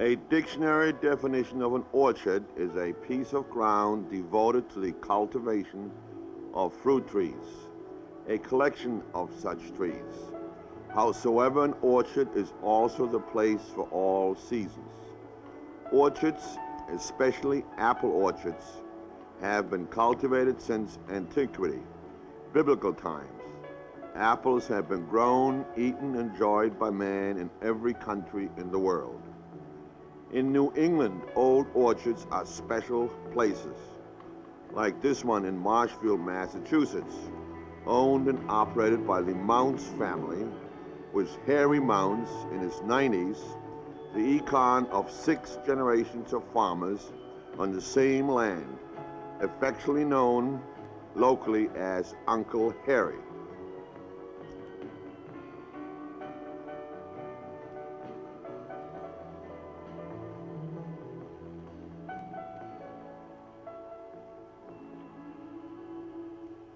A dictionary definition of an orchard is a piece of ground devoted to the cultivation of fruit trees, a collection of such trees. Howsoever, an orchard is also the place for all seasons. Orchards, especially apple orchards, have been cultivated since antiquity, biblical times. Apples have been grown, eaten, enjoyed by man in every country in the world. In New England, old orchards are special places, like this one in Marshfield, Massachusetts, owned and operated by the Mounce family, with Harry Mounce in his 90s, the icon of 6 generations of farmers on the same land, affectionately known locally as Uncle Harry.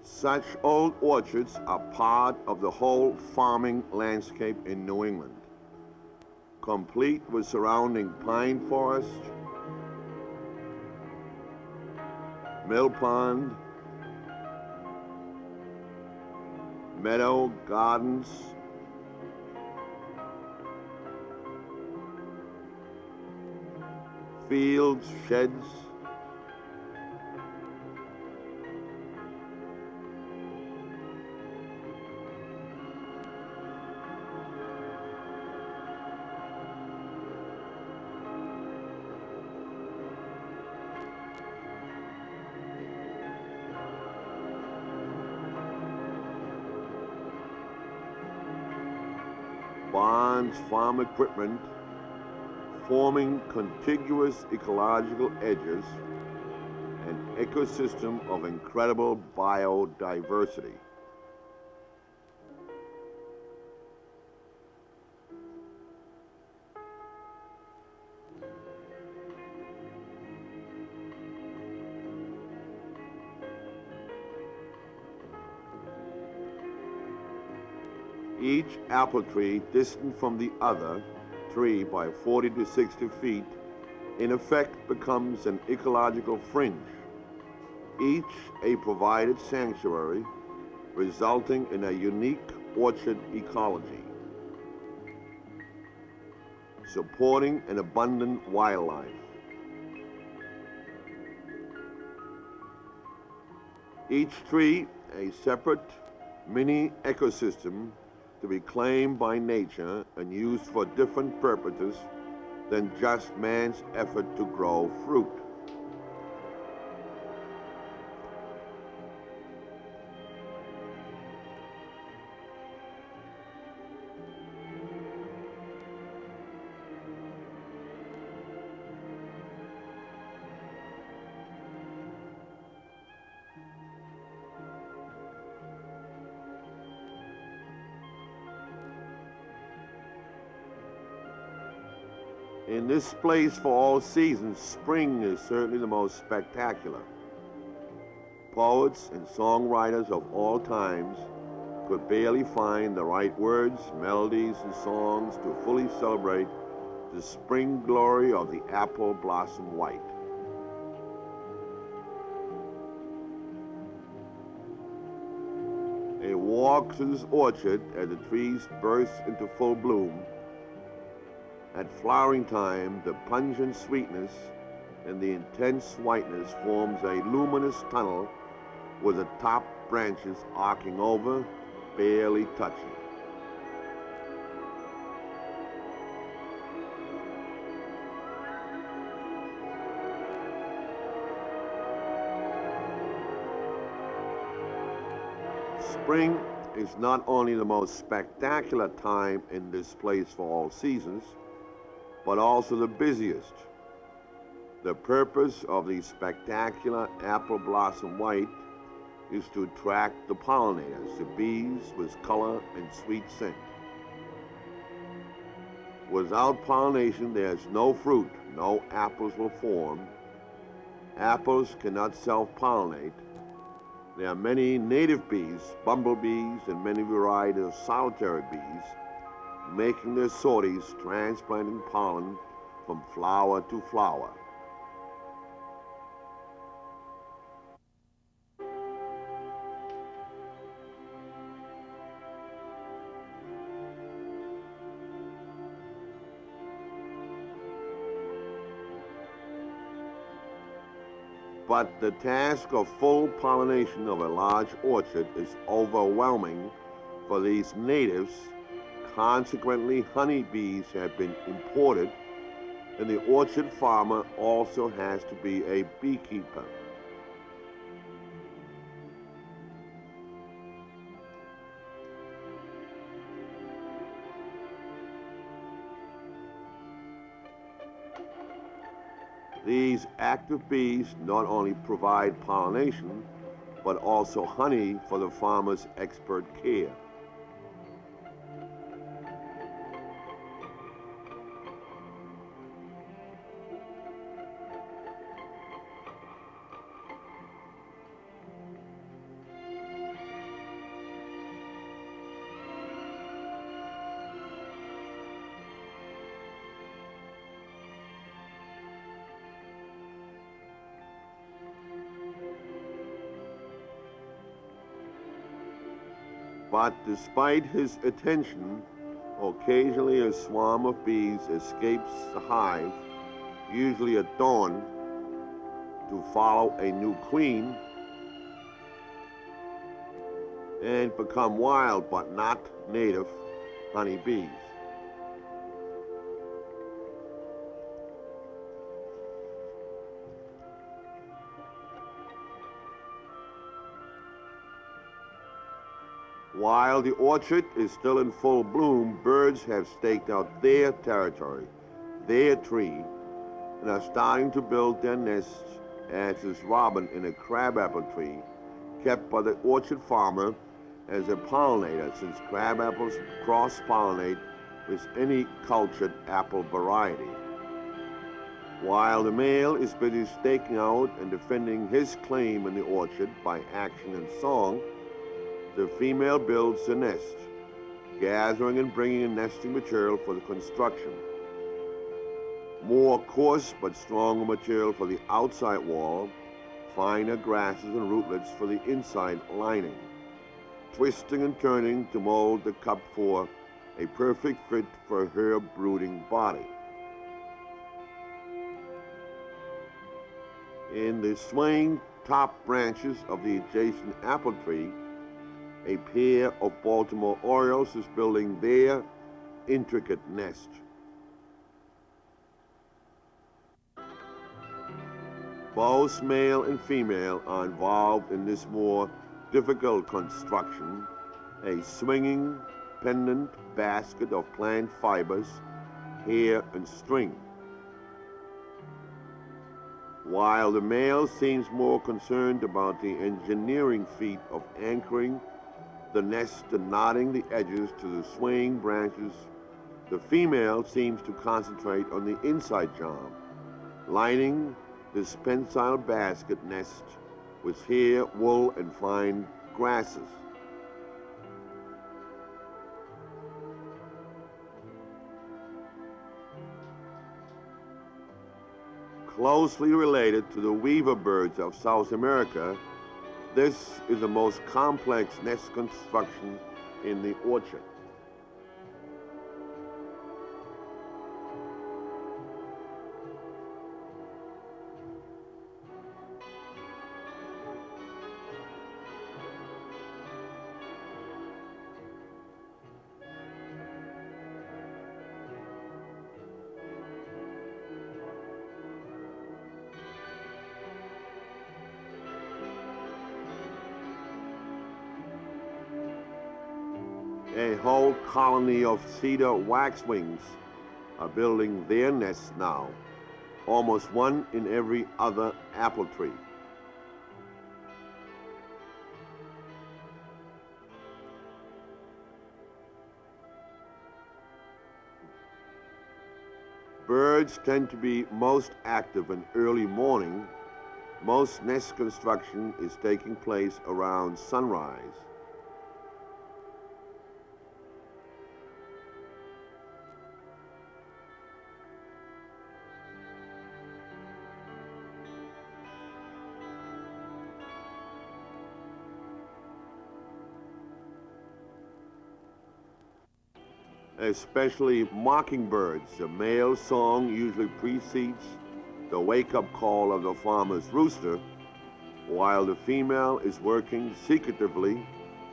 Such old orchards are part of the whole farming landscape in New England, complete with surrounding pine forest, mill pond, meadow gardens, fields, sheds, barns, farm equipment, forming contiguous ecological edges, an ecosystem of incredible biodiversity. Each apple tree distant from the other tree by 40 to 60 feet in effect becomes an ecological fringe, each a provided sanctuary, resulting in a unique orchard ecology, supporting an abundant wildlife. Each tree a separate mini ecosystem to be claimed by nature and used for different purposes than just man's effort to grow fruit. In this place for all seasons, spring is certainly the most spectacular. Poets and songwriters of all times could barely find the right words, melodies, and songs to fully celebrate the spring glory of the apple blossom white. A walk through this orchard as the trees burst into full bloom. At flowering time, the pungent sweetness and the intense whiteness forms a luminous tunnel with the top branches arcing over, barely touching. Spring is not only the most spectacular time in this place for all seasons, but also the busiest. The purpose of the spectacular apple blossom white is to attract the pollinators, the bees, with color and sweet scent. Without pollination, there's no fruit, no apples will form. Apples cannot self-pollinate. There are many native bees, bumblebees, and many varieties of solitary bees, making their sorties, transplanting pollen from flower to flower. But the task of full pollination of a large orchard is overwhelming for these natives. Consequently, honeybees have been imported, and the orchard farmer also has to be a beekeeper. These active bees not only provide pollination, but also honey for the farmer's expert care. But despite his attention, occasionally a swarm of bees escapes the hive, usually at dawn, to follow a new queen and become wild but not native honeybees. While the orchard is still in full bloom, birds have staked out their territory, their tree, and are starting to build their nests, as is robin in a crabapple tree, kept by the orchard farmer as a pollinator, since crabapples cross-pollinate with any cultured apple variety. While the male is busy staking out and defending his claim in the orchard by action and song, the female builds a nest, gathering and bringing in nesting material for the construction. More coarse but stronger material for the outside wall, finer grasses and rootlets for the inside lining, twisting and turning to mold the cup for a perfect fit for her brooding body. In the swaying top branches of the adjacent apple tree, a pair of Baltimore Orioles is building their intricate nest. Both male and female are involved in this more difficult construction, a swinging pendant basket of plant fibers, hair, and string. While the male seems more concerned about the engineering feat of anchoring the nest and knotting the edges to the swaying branches, the female seems to concentrate on the inside job, lining this pensile basket nest with hair, wool, and fine grasses. Closely related to the weaver birds of South America, this is the most complex nest construction in the orchard. A whole colony of cedar waxwings are building their nests now, almost one in every other apple tree. Birds tend to be most active in early morning. Most nest construction is taking place around sunrise. especially mockingbirds. The male song usually precedes the wake-up call of the farmer's rooster, while the female is working secretively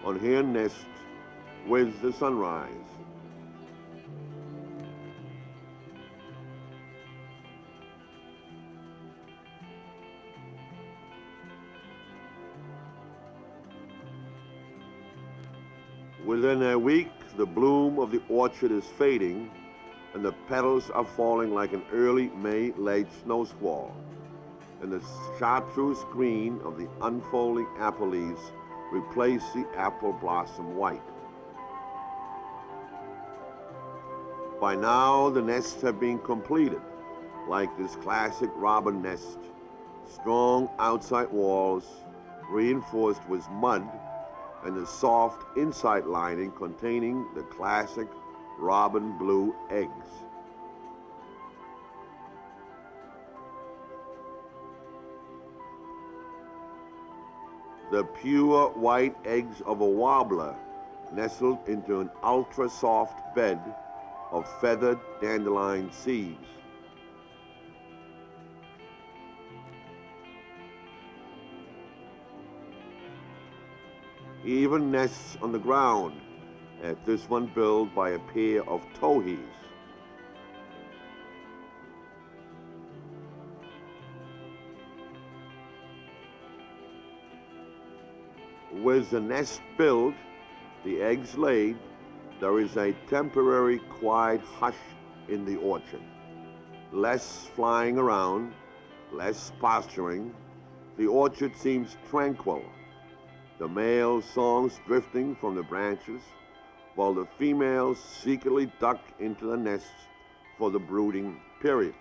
on her nest with the sunrise. Within a week, the bloom of the orchard is fading, and the petals are falling like an early May late snow squall, and the chartreuse green of the unfolding apple leaves replace the apple blossom white. By now, the nests have been completed, like this classic robin nest, strong outside walls reinforced with mud and the soft inside lining containing the classic robin blue eggs. The pure white eggs of a warbler nestled into an ultra-soft bed of feathered dandelion seeds. Even nests on the ground, as this one built by a pair of towhees. With the nest built, the eggs laid, there is a temporary quiet hush in the orchard. Less flying around, less posturing. The orchard seems tranquil, the male songs drifting from the branches, while the females secretly duck into the nests for the brooding period.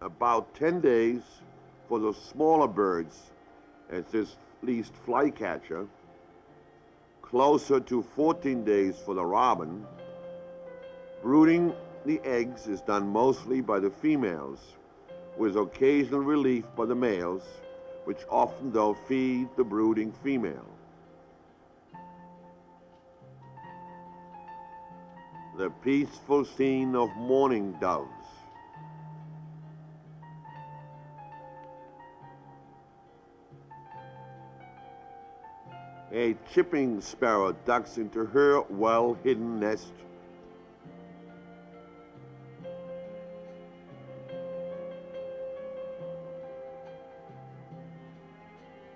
About 10 days for the smaller birds, as this least flycatcher, closer to 14 days for the robin. Brooding the eggs is done mostly by the females, with occasional relief by the males, which often though feed the brooding female. The peaceful scene of mourning doves. A chipping sparrow ducks into her well-hidden nest.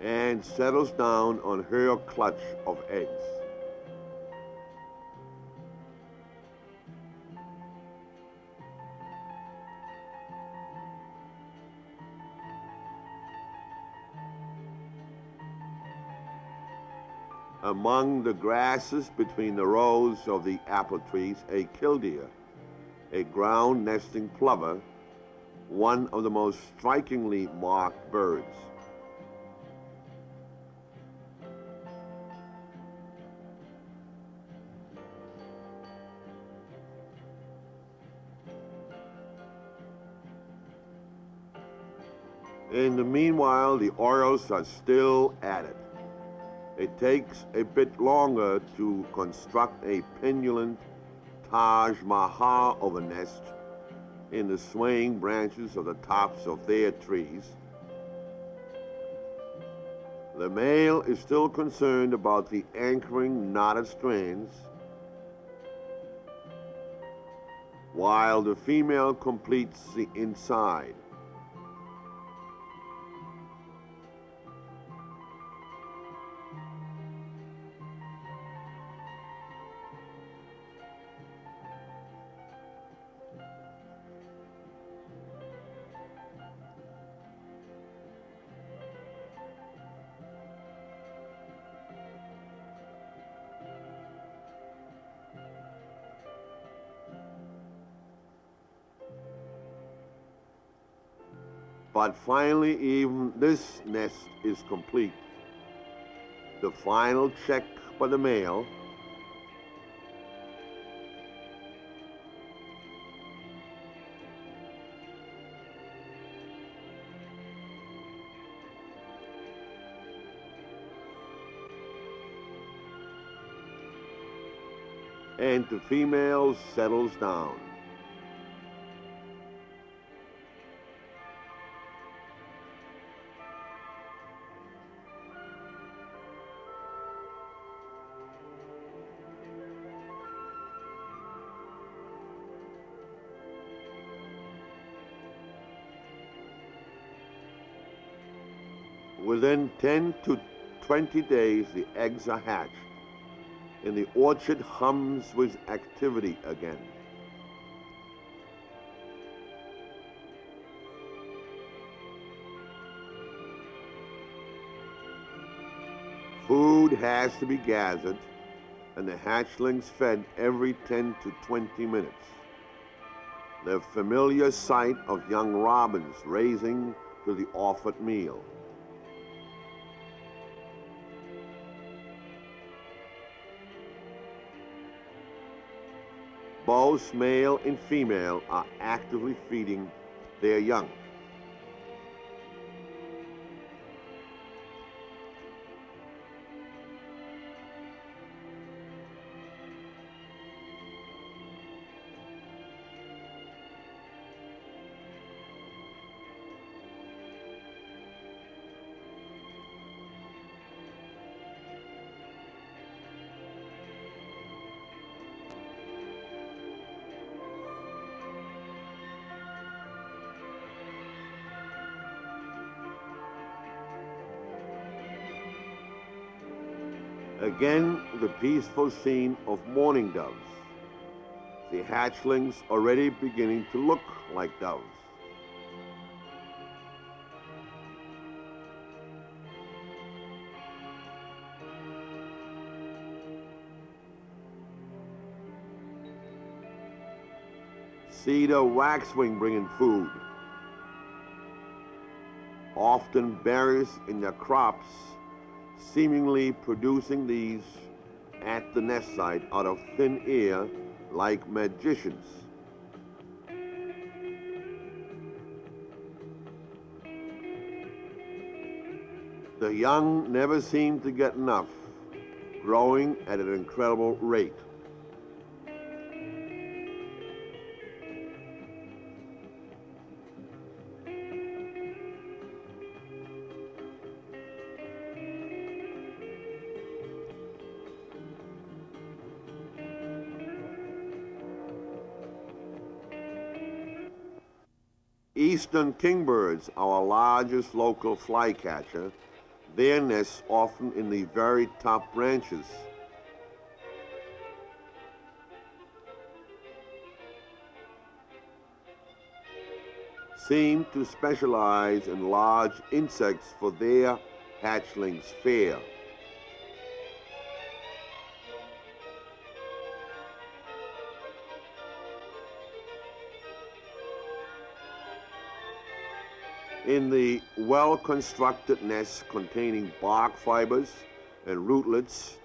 And settles down on her clutch of eggs. Among the grasses between the rows of the apple trees, a killdeer, a ground nesting plover, one of the most strikingly marked birds. In the meanwhile, the orioles are still at it. It takes a bit longer to construct a pendulant Taj Mahal of a nest in the swaying branches of the tops of their trees. The male is still concerned about the anchoring knotted strands, while the female completes the inside. But finally, even this nest is complete. The final check by the male. and the female settles down. Within 10 to 20 days, the eggs are hatched, and the orchard hums with activity again. Food has to be gathered, and the hatchlings fed every 10 to 20 minutes. The familiar sight of young robins raising to the offered meal. Both male and female are actively feeding their young. Again, the peaceful scene of mourning doves. The hatchlings already beginning to look like doves. See the waxwing bringing food. Often berries in their crops, seemingly producing these at the nest site out of thin air like magicians. The young never seem to get enough, growing at an incredible rate. Eastern kingbirds, our largest local flycatcher, their nests often in the very top branches. Seem to specialize in large insects for their hatchlings' fare. In the well-constructed nests containing bark fibers and rootlets,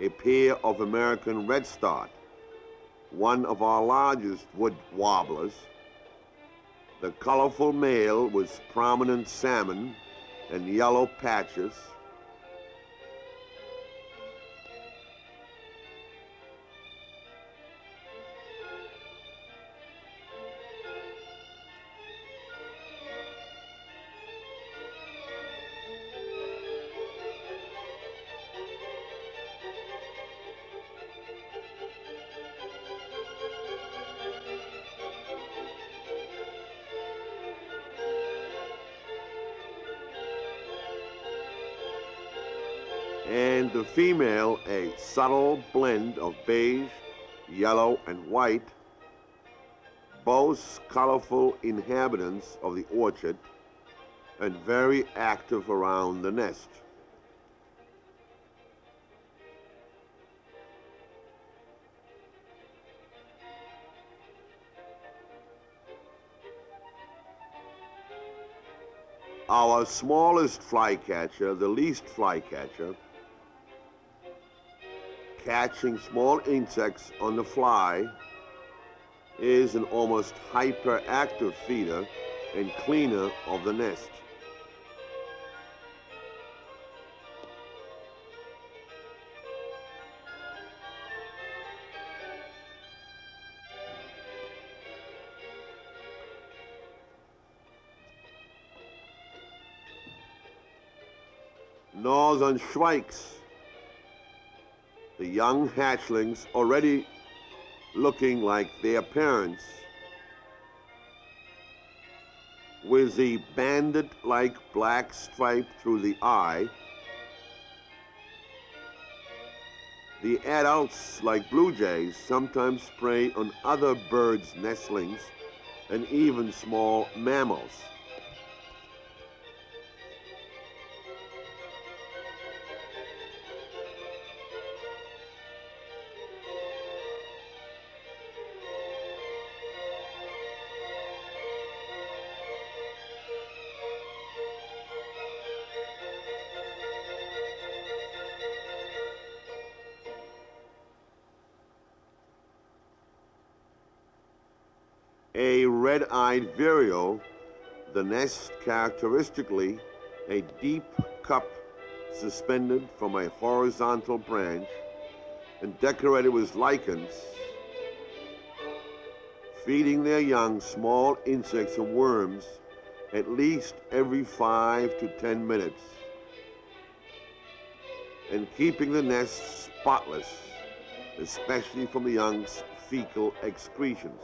a pair of American redstart, one of our largest wood warblers, the colorful male with prominent salmon and yellow patches, and the female a subtle blend of beige, yellow, and white, both colorful inhabitants of the orchard and very active around the nest. Our smallest flycatcher, the least flycatcher, catching small insects on the fly, is an almost hyperactive feeder and cleaner of the nest. northern shrikes, the young hatchlings already looking like their parents, with the bandit-like black stripe through the eye. The adults, like blue jays, sometimes prey on other birds' nestlings and even small mammals. A red-eyed vireo, the nest characteristically a deep cup suspended from a horizontal branch and decorated with lichens, feeding their young small insects and worms at least every 5 to 10 minutes, and keeping the nest spotless, especially from the young's fecal excretions.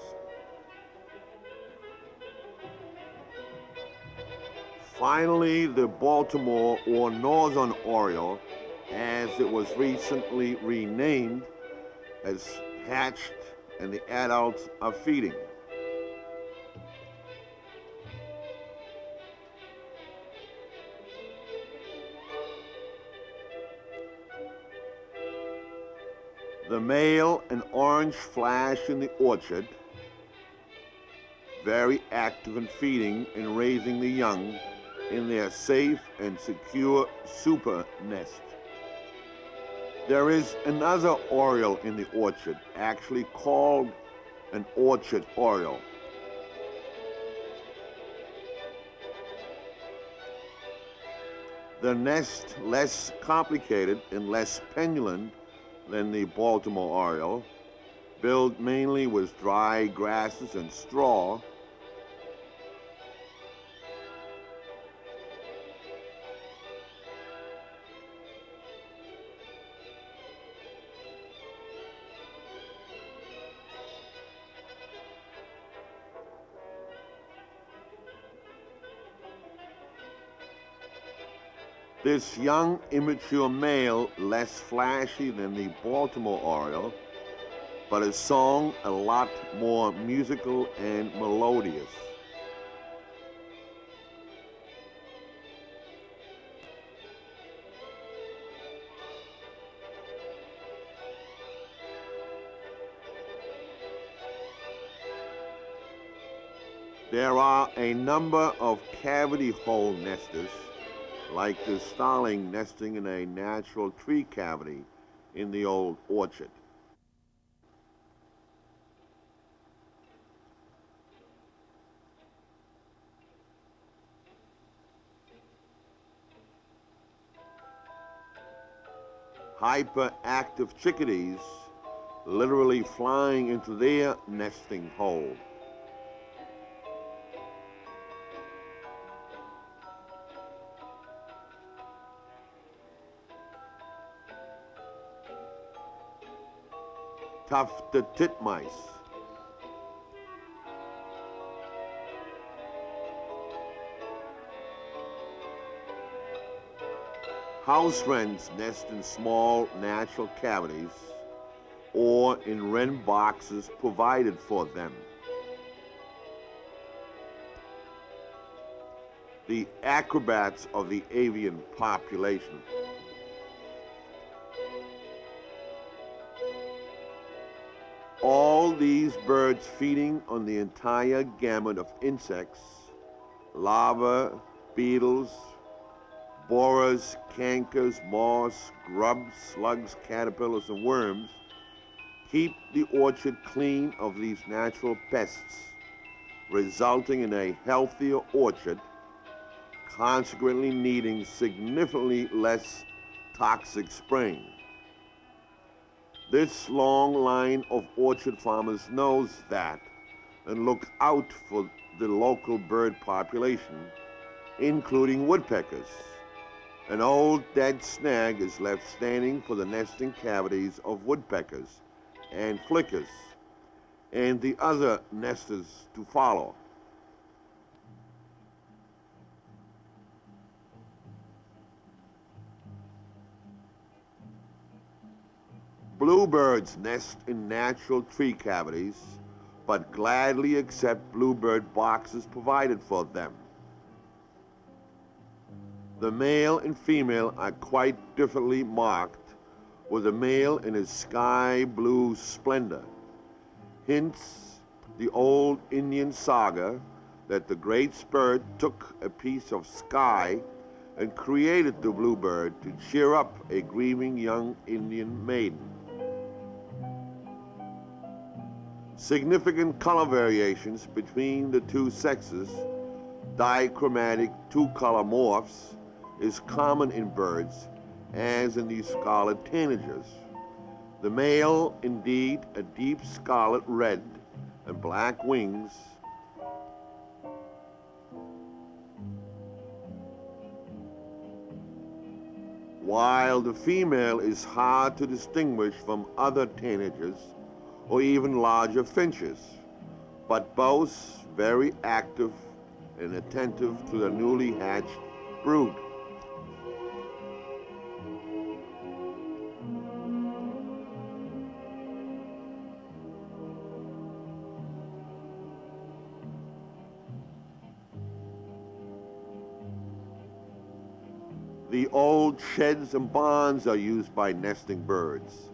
Finally, the Baltimore or Northern Oriole, as it was recently renamed, has hatched and the adults are feeding. The male, an orange flash in the orchard, very active in feeding and raising the young in their safe and secure super nest. There is another oriole in the orchard, actually called an orchard oriole. The nest less complicated and less pendulant than the Baltimore oriole, built mainly with dry grasses and straw. This young, immature male, less flashy than the Baltimore oriole, but his song a lot more musical and melodious. There are a number of cavity hole nesters, like the starling nesting in a natural tree cavity in the old orchard. Hyperactive chickadees literally flying into their nesting hole. Tufted titmice, house wrens nest in small natural cavities or in wren boxes provided for them. The acrobats of the avian population. All these birds feeding on the entire gamut of insects, larvae, beetles, borers, cankers, moths, grubs, slugs, caterpillars, and worms, keep the orchard clean of these natural pests, resulting in a healthier orchard, consequently needing significantly less toxic spraying. This long line of orchard farmers knows that and look out for the local bird population, including woodpeckers, An old dead snag is left standing for the nesting cavities of woodpeckers and flickers and the other nesters to follow. Bluebirds nest in natural tree cavities, but gladly accept bluebird boxes provided for them. The male and female are quite differently marked, with the male in his sky blue splendor. Hence the old Indian saga that the Great Spirit took a piece of sky and created the bluebird to cheer up a grieving young Indian maiden. Significant color variations between the two sexes, dichromatic two-color morphs, is common in birds, as in the scarlet tanagers. The male, indeed, a deep scarlet red and black wings, while the female is hard to distinguish from other tanagers or even larger finches, but both very active and attentive to the newly hatched brood. The old sheds and barns are used by nesting birds,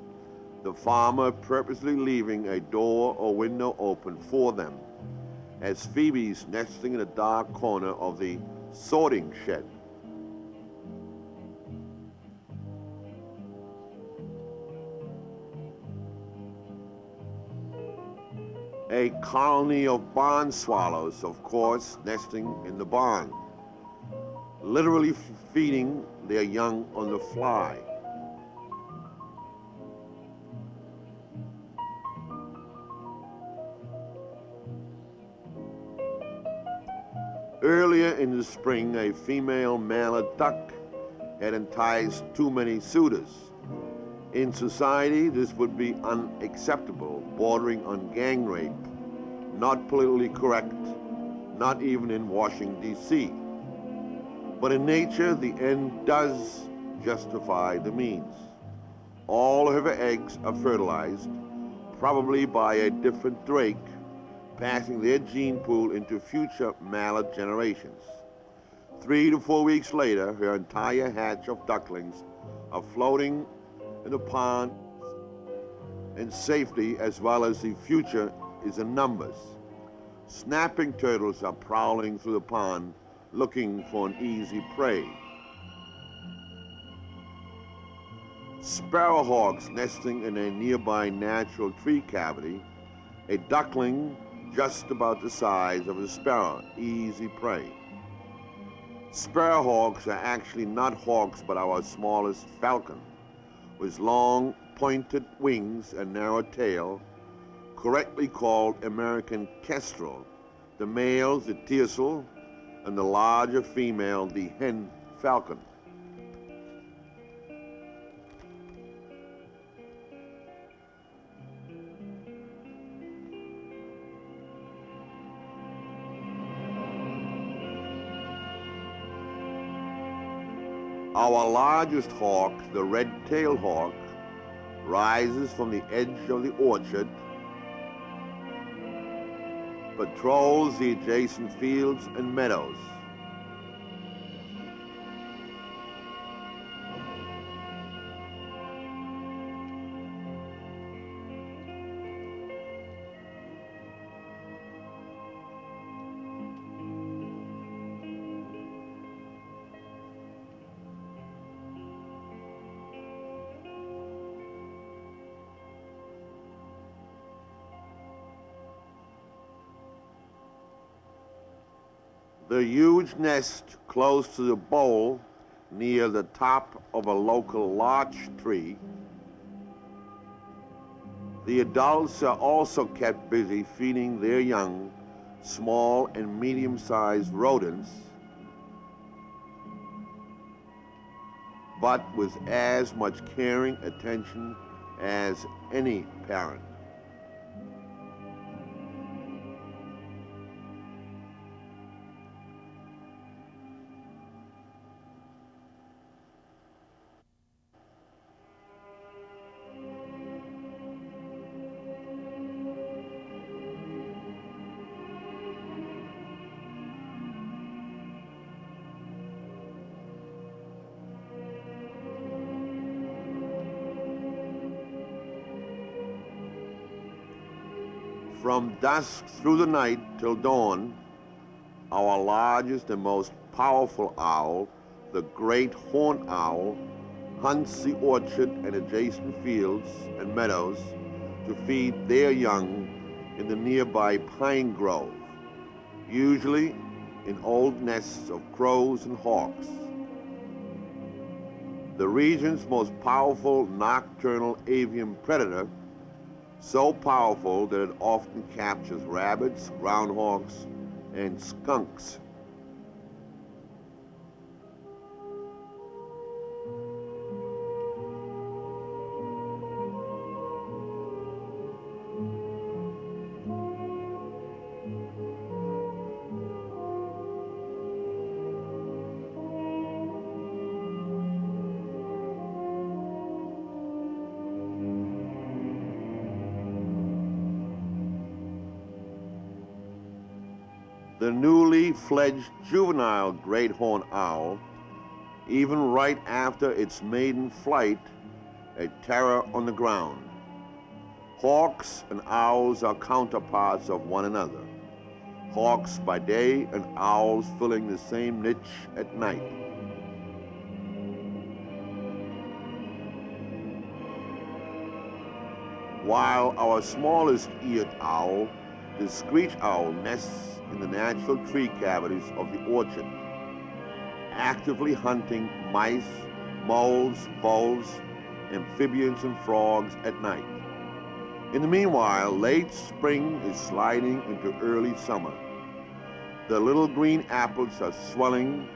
the farmer purposely leaving a door or window open for them, as phoebes nesting in a dark corner of the sorting shed. A colony of barn swallows, of course, nesting in the barn, literally feeding their young on the fly. Earlier in the spring, a female mallard duck had enticed too many suitors. In society, this would be unacceptable, bordering on gang rape, not politically correct, not even in Washington, D.C. But in nature, the end does justify the means. All of her eggs are fertilized, probably by a different drake, passing their gene pool into future mallard generations. 3 to 4 weeks later, her entire hatch of ducklings are floating in the pond, and safety as well as the future is in numbers. Snapping turtles are prowling through the pond looking for an easy prey. Sparrowhawks nesting in a nearby natural tree cavity, a duckling just about the size of a sparrow, easy prey. Sparrowhawks are actually not hawks but our smallest falcon, with long pointed wings and narrow tail, correctly called American kestrel. The males the teasel, and the larger female the hen falcon. Our largest hawk, the red-tailed hawk, rises from the edge of the orchard, patrols the adjacent fields and meadows. The huge nest close to the bowl near the top of a local larch tree. The adults are also kept busy feeding their young, small and medium-sized rodents, but with as much caring attention as any parent. From dusk through the night till dawn, our largest and most powerful owl, the great horned owl, hunts the orchard and adjacent fields and meadows to feed their young in the nearby pine grove, usually in old nests of crows and hawks. The region's most powerful nocturnal avian predator, so powerful that it often captures rabbits, groundhogs, and skunks. The newly fledged juvenile great horned owl, even right after its maiden flight, a terror on the ground. Hawks and owls are counterparts of one another. Hawks by day and owls filling the same niche at night. While our smallest eared owl, the screech owl, nests in the natural tree cavities of the orchard, actively hunting mice, moles, voles, amphibians, and frogs at night. In the meanwhile, late spring is sliding into early summer. The little green apples are swelling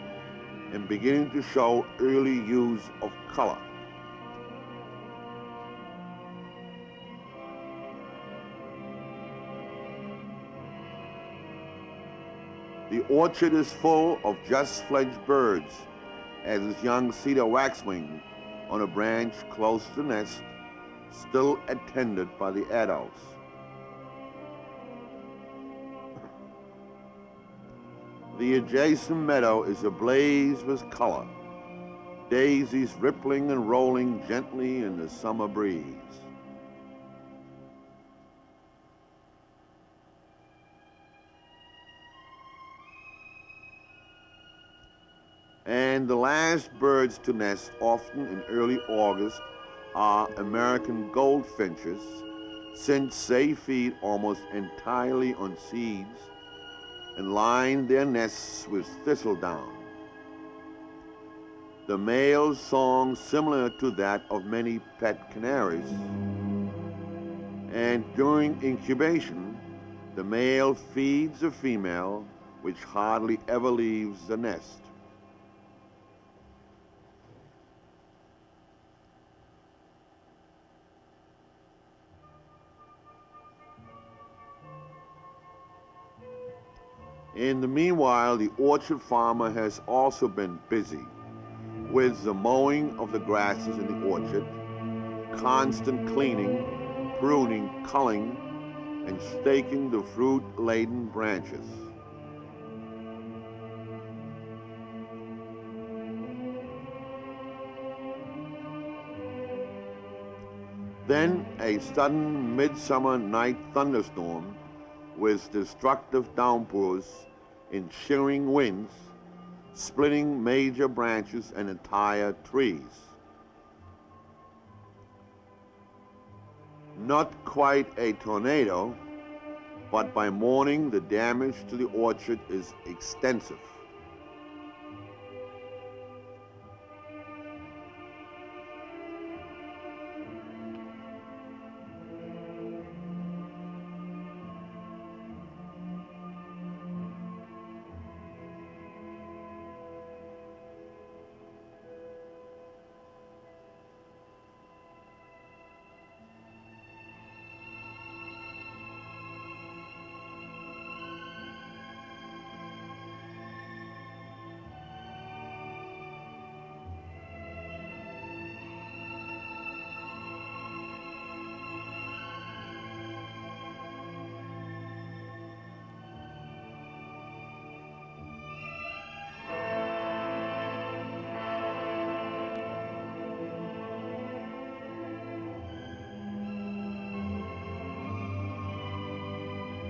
and beginning to show early hues of color. The orchard is full of just-fledged birds, as is young cedar waxwing on a branch close to the nest, still attended by the adults. The adjacent meadow is ablaze with color, daisies rippling and rolling gently in the summer breeze. And the last birds to nest, often in early August, are American goldfinches, since they feed almost entirely on seeds and line their nests with thistledown. The male's song similar to that of many pet canaries, and during incubation, the male feeds the female, which hardly ever leaves the nest. In the meanwhile, the orchard farmer has also been busy with the mowing of the grasses in the orchard, constant cleaning, pruning, culling, and staking the fruit-laden branches. Then a sudden midsummer night thunderstorm with destructive downpours in shearing winds, splitting major branches and entire trees. Not quite a tornado, but by morning the damage to the orchard is extensive.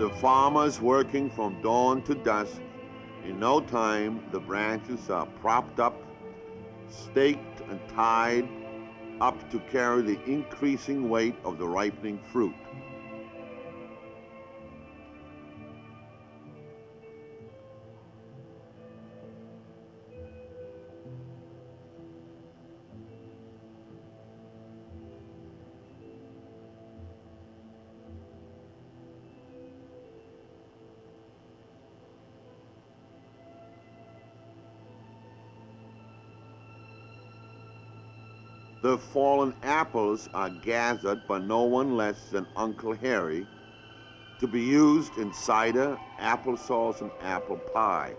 The farmers working from dawn to dusk. In no time, the branches are propped up, staked and tied up to carry the increasing weight of the ripening fruit. The fallen apples are gathered by no one less than Uncle Harry to be used in cider, applesauce, and apple pie.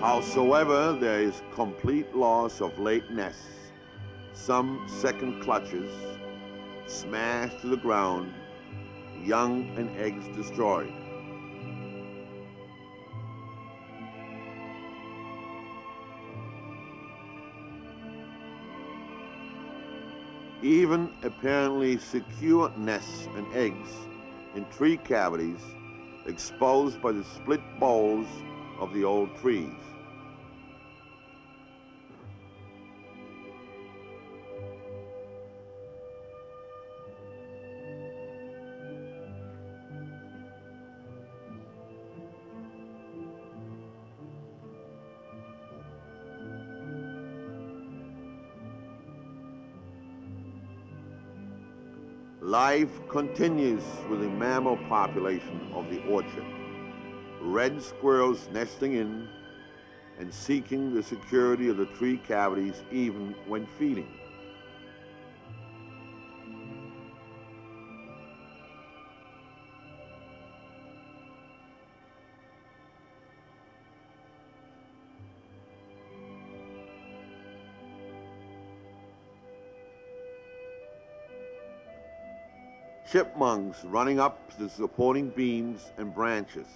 Howsoever, there is complete loss of late nests, some second clutches, smashed to the ground, young and eggs destroyed. Even apparently secure nests and eggs in tree cavities exposed by the split boles of the old trees. Life continues with the mammal population of the orchard. Red squirrels nesting in and seeking the security of the tree cavities even when feeding. Chipmunks running up the supporting beams and branches.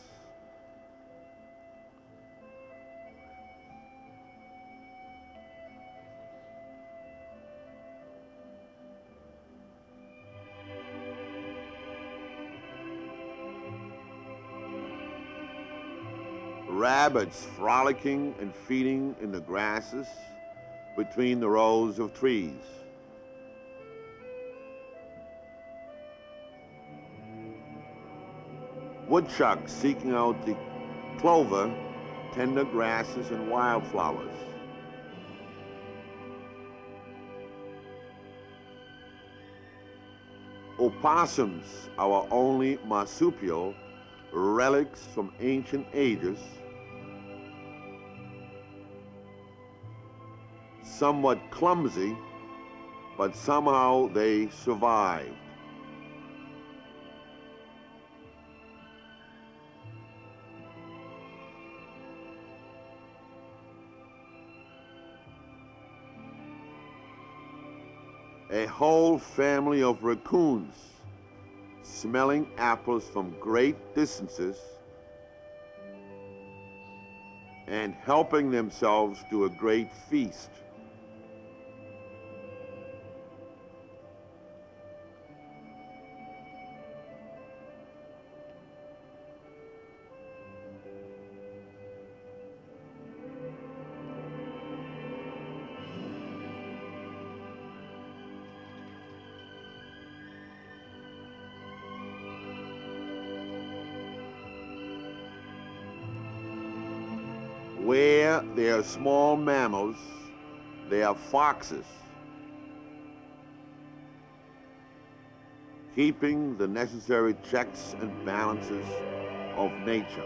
Rabbits frolicking and feeding in the grasses between the rows of trees. Woodchucks seeking out the clover, tender grasses, and wildflowers. Opossums, our only marsupial, relics from ancient ages, somewhat clumsy, but somehow they survived. A whole family of raccoons smelling apples from great distances and helping themselves to a great feast. Where there are small mammals, there are foxes, keeping the necessary checks and balances of nature.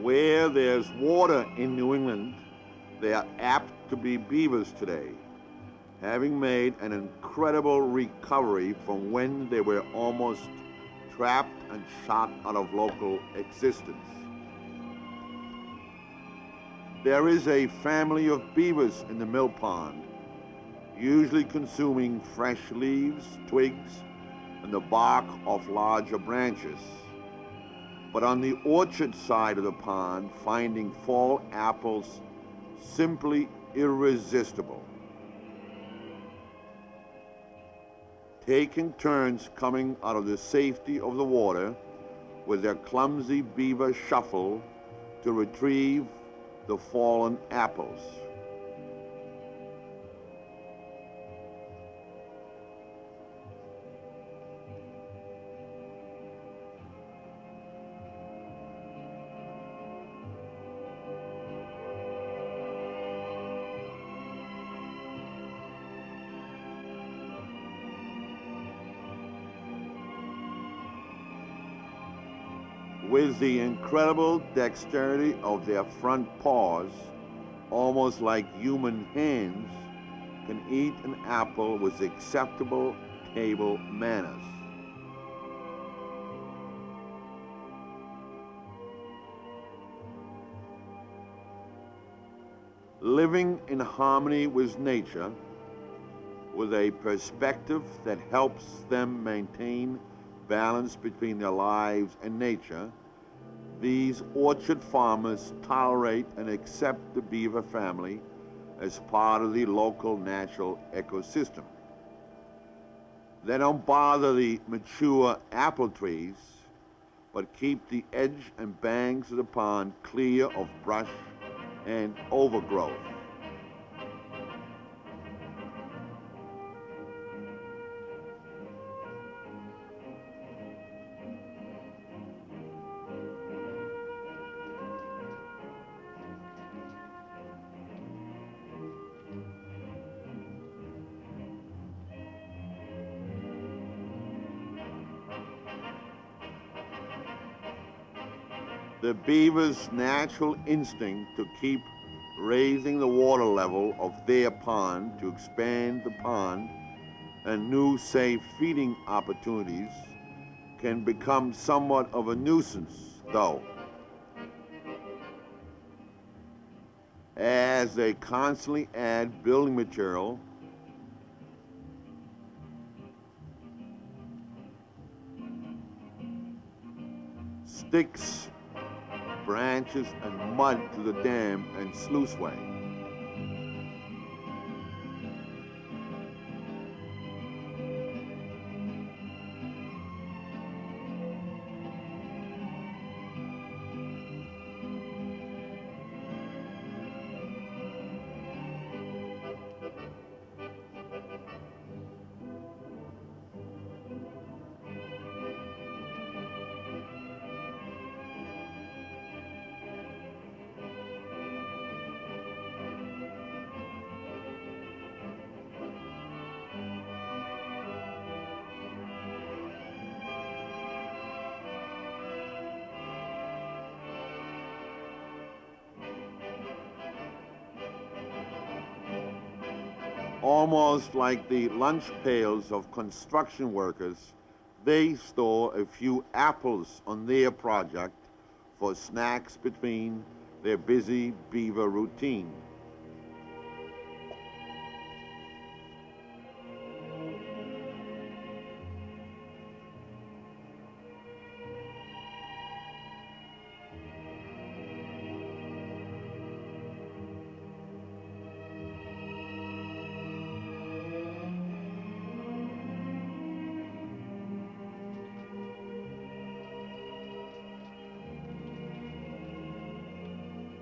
Where there's water in New England, they are apt to be beavers today. having made an incredible recovery from when they were almost trapped and shot out of local existence. There is a family of beavers in the mill pond, usually consuming fresh leaves, twigs, and the bark of larger branches. But on the orchard side of the pond, finding fall apples simply irresistible. Taking turns coming out of the safety of the water with their clumsy beaver shuffle to retrieve the fallen apples. With the incredible dexterity of their front paws, almost like human hands, can eat an apple with acceptable table manners. Living in harmony with nature, with a perspective that helps them maintain balance between their lives and nature, these orchard farmers tolerate and accept the beaver family as part of the local natural ecosystem. They don't bother the mature apple trees, but keep the edge and banks of the pond clear of brush and overgrowth. The beaver's natural instinct to keep raising the water level of their pond to expand the pond and new safe feeding opportunities can become somewhat of a nuisance, though, as they constantly add building material sticks, branches, and mud to the dam and sluiceway. Almost like the lunch pails of construction workers, they store a few apples on their project for snacks between their busy beaver routine.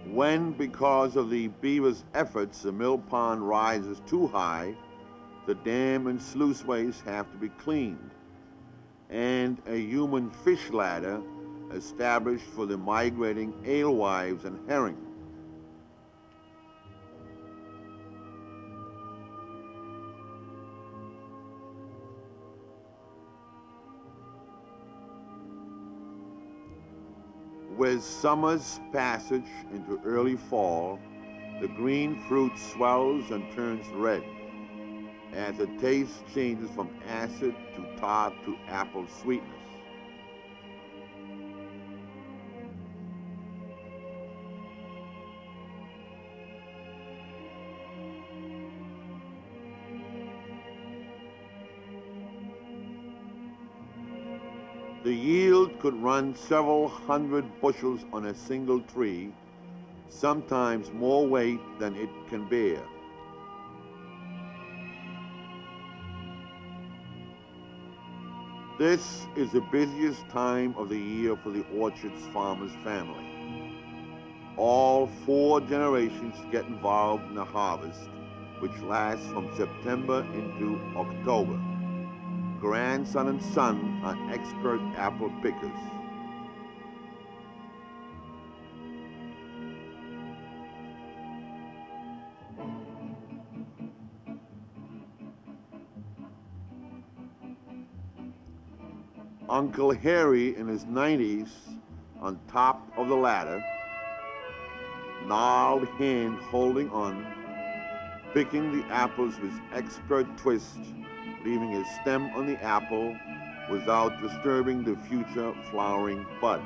When, because of the beaver's efforts, the mill pond rises too high, the dam and sluiceways have to be cleaned, and a human fish ladder established for the migrating alewives and herring. With summer's passage into early fall, the green fruit swells and turns red, as the taste changes from acid to tart to apple sweetness. The yield could run several hundred bushels on a single tree, sometimes more weight than it can bear. This is the busiest time of the year for the orchard's farmer's family. All 4 generations get involved in the harvest, which lasts from September into October. Grandson and son are expert apple pickers. Uncle Harry in his 90s on top of the ladder, gnarled hand holding on, picking the apples with expert twist, leaving a stem on the apple without disturbing the future flowering bud.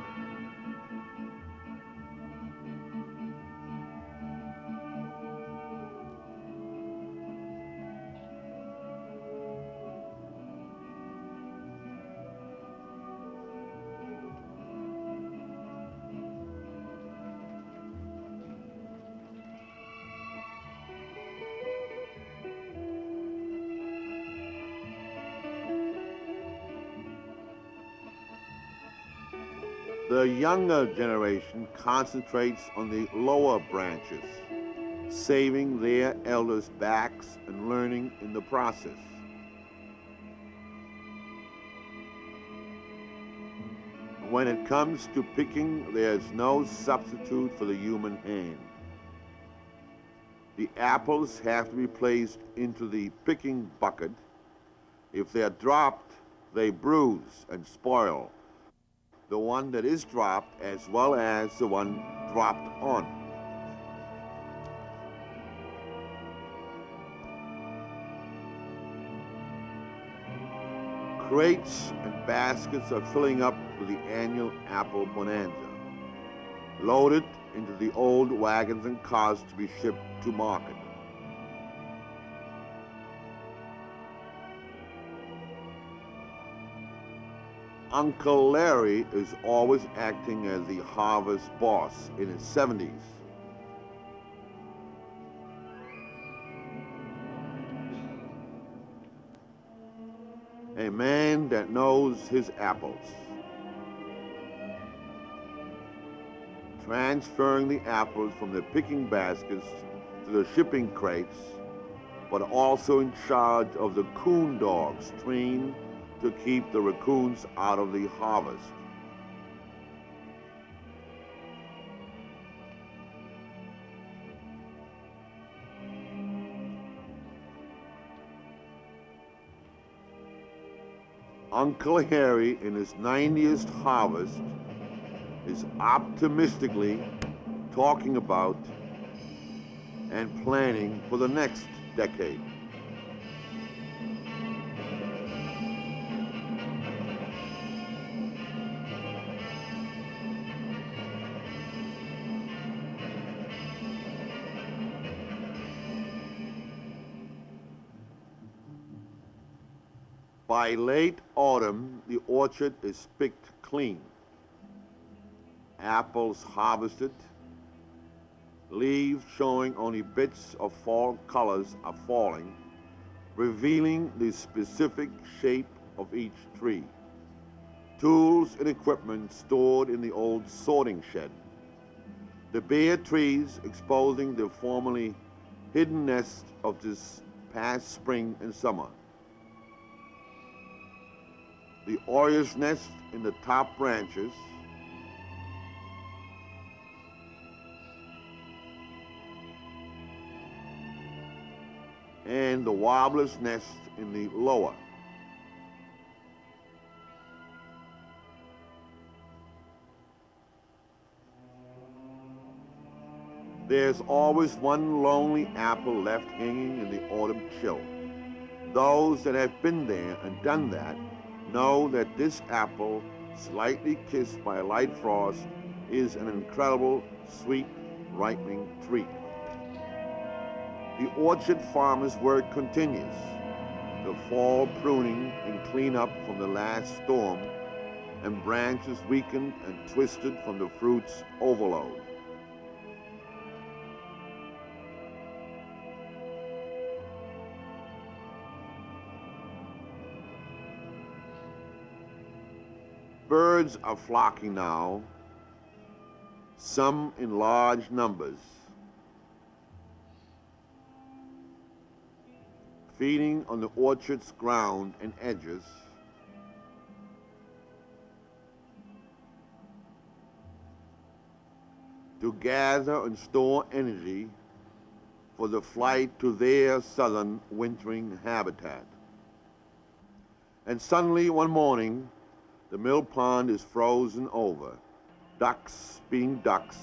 The younger generation concentrates on the lower branches, saving their elders' backs and learning in the process. When it comes to picking, there's no substitute for the human hand. The apples have to be placed into the picking bucket. If they're dropped, they bruise and spoil. The one that is dropped as well as the one dropped on. Crates and baskets are filling up with the annual apple bonanza, loaded into the old wagons and cars to be shipped to market. Uncle Larry is always acting as the harvest boss in his 70s. A man that knows his apples. Transferring the apples from the picking baskets to the shipping crates, but also in charge of the coon dogs trained to keep the raccoons out of the harvest. Uncle Harry, in his 90th harvest, is optimistically talking about and planning for the next decade. By late autumn, the orchard is picked clean. Apples harvested, leaves showing only bits of fall colors are falling, revealing the specific shape of each tree. Tools and equipment stored in the old sorting shed. The bare trees exposing the formerly hidden nest of this past spring and summer. The oriole's nest in the top branches, and the warbler's nest in the lower. There's always one lonely apple left hanging in the autumn chill. Those that have been there and done that know that this apple, slightly kissed by a light frost, is an incredible, sweet, ripening treat. The orchard farmer's work continues. The fall pruning and cleanup from the last storm, and branches weakened and twisted from the fruit's overload. Birds are flocking now, some in large numbers, feeding on the orchard's ground and edges, to gather and store energy for the flight to their southern wintering habitat. And suddenly one morning, the mill pond is frozen over. Ducks, being ducks,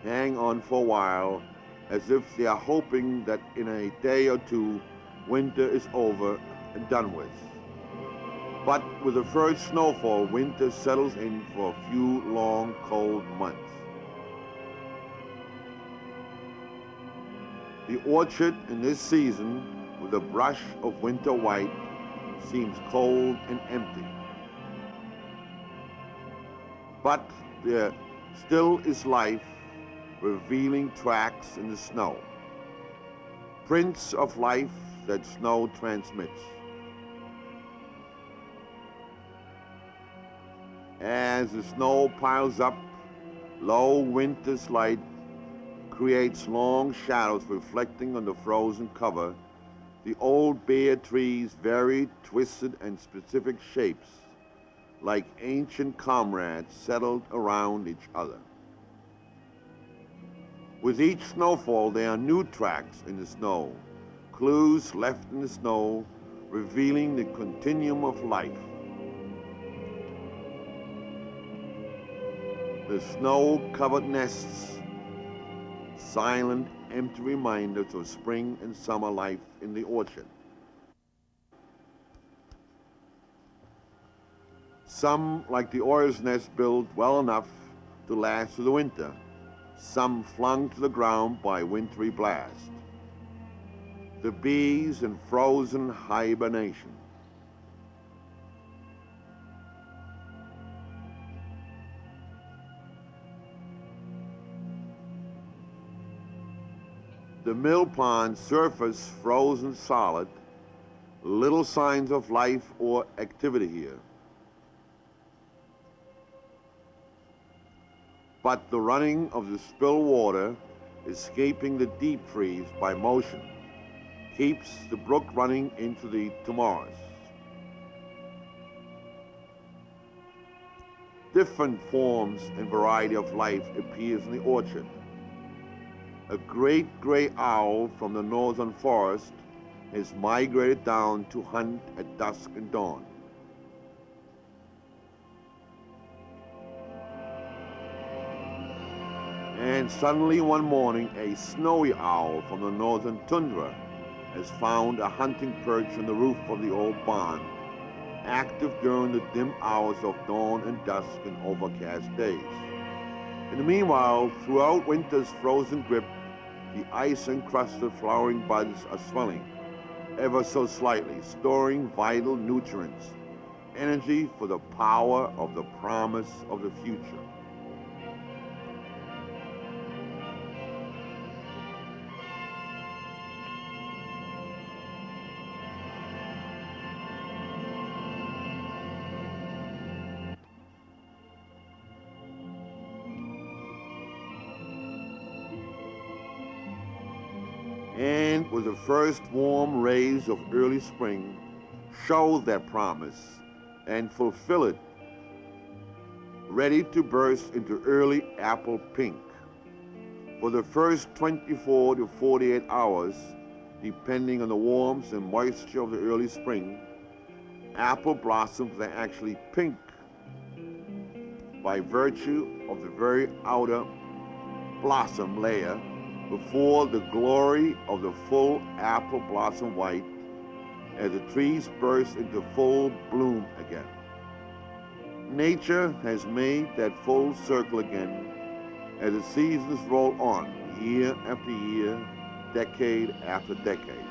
hang on for a while as if they are hoping that in a day or two, winter is over and done with. But with the first snowfall, winter settles in for a few long, cold months. The orchard in this season, with a brush of winter white, seems cold and empty. But there still is life, revealing tracks in the snow, prints of life that snow transmits. As the snow piles up, low winter's light creates long shadows reflecting on the frozen cover, the old bare trees' varied, twisted, and specific shapes, like ancient comrades settled around each other. With each snowfall, there are new tracks in the snow, clues left in the snow, revealing the continuum of life. The snow-covered nests, silent, empty reminders of spring and summer life in the orchard. Some, like the oriole's nest, built well enough to last through the winter, some flung to the ground by wintry blast. The bees in frozen hibernation. The mill pond surface frozen solid, little signs of life or activity here. But the running of the spill water, escaping the deep freeze by motion, keeps the brook running into the tomorrows. Different forms and variety of life appears in the orchard. A great gray owl from the northern forest has migrated down to hunt at dusk and dawn. And suddenly one morning, a snowy owl from the northern tundra has found a hunting perch on the roof of the old barn, active during the dim hours of dawn and dusk and overcast days. In the meanwhile, throughout winter's frozen grip, the ice-encrusted flowering buds are swelling, ever so slightly, storing vital nutrients, energy for the power of the promise of the future. And with the first warm rays of early spring, show their promise and fulfill it, ready to burst into early apple pink. For the first 24 to 48 hours, depending on the warmth and moisture of the early spring, apple blossoms are actually pink by virtue of the very outer blossom layer before the glory of the full apple blossom white as the trees burst into full bloom again. Nature has made that full circle again as the seasons roll on, year after year, decade after decade.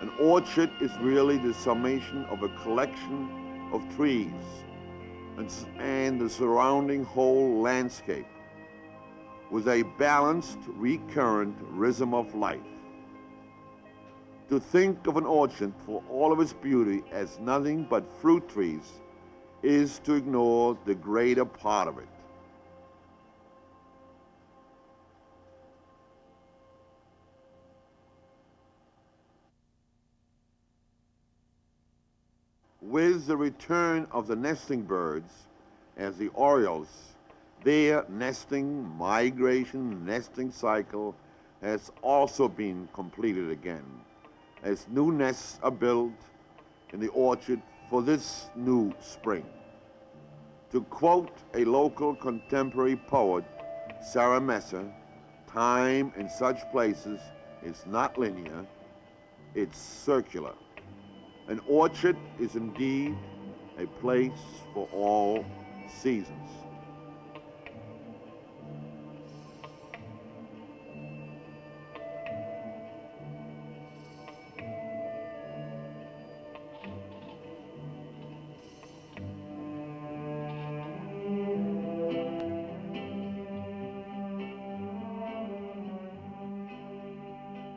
An orchard is really the summation of a collection of trees and the surrounding whole landscape with a balanced, recurrent rhythm of life. To think of an orchard for all of its beauty as nothing but fruit trees is to ignore the greater part of it. With the return of the nesting birds, as the orioles, their nesting cycle has also been completed again, as new nests are built in the orchard for this new spring. To quote a local contemporary poet, Sarah Messer, time in such places is not linear, it's circular. An orchard is indeed a place for all seasons.